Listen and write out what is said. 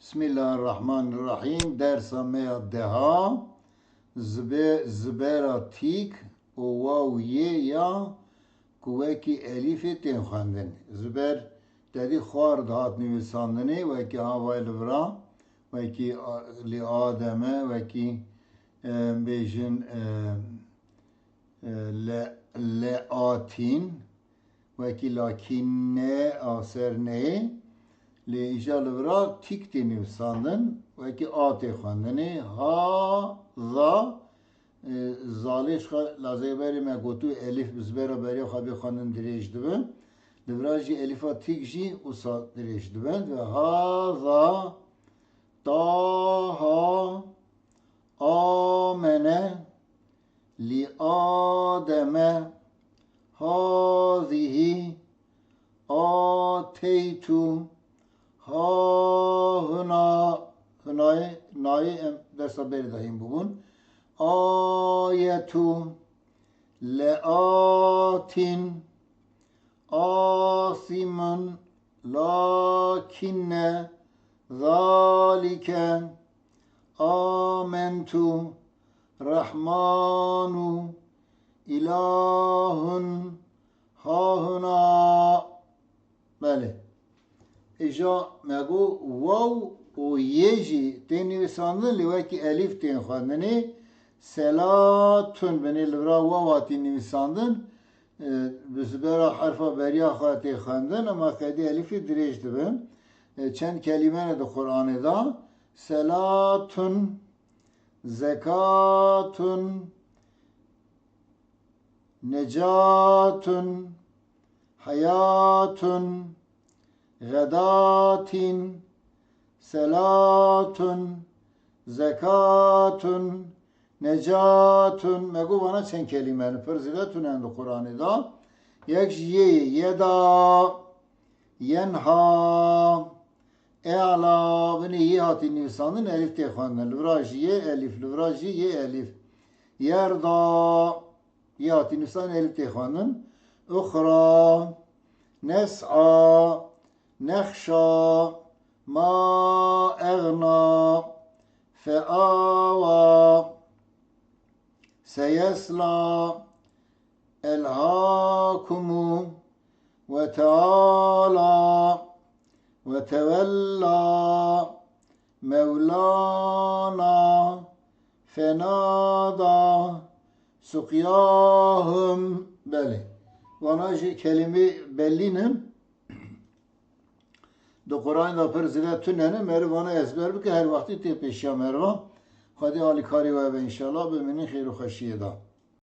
Bismillahirrahmanirrahim. Dersa meya deha zbera tik o vav ye ya kuvveki elifi ten xwendin. Zber dedi xwar dihat nivîsandinê wekî havayê li vira wekî li Ademe wekî bêjin leatin wekî lakîne aserneyê li îja li vira tik tê nivîsandin wekî a tê xwendinê ha za zalê xwe lazêberê me gotû elîf bi zbera beriya xwe bê xwendin dirêj dibin. Li vira jî elîfa tik jî wisa dirêj dibin ve haza taha amene li Ademe hazihi ateytu ha hına hınayı dersa beri dahim bugün ayetu leatin asimun lakinne zalike amentu rahmanu ilahun hahuna. Bəli. İja megu vav o yeji ten nivîsandin li wekî elîf tên xwendinê selatun benê li vira vav hatî nivîsandin bi zbera herfa beriya xwe tê xwendin ama xedî elîfî dirêj dibin. Çend kelîme ne di Qur'anê da selatun zekatun necatun hayatun gadatin selatun zekatun necatun megu bana çen kelimeni perziletun endu Kur'an'ı da yek ye yeda yenha e'la beni ye hati nisanın elif te xwendin livraji ye elif livraji ye elif yerda ye hati nisan elif te xwendin ukhra nes'a nekhşa ma eğna feava seyesla elhakumu ve teala ve tevella mevlana fenada sukyahum. Beli bana kelime bellinim do Kur'an'da per zile tünene meri bana ezber bike her vakti te peşya merva. Hadi alikari ve inşallah be meni khairu khashiyeda.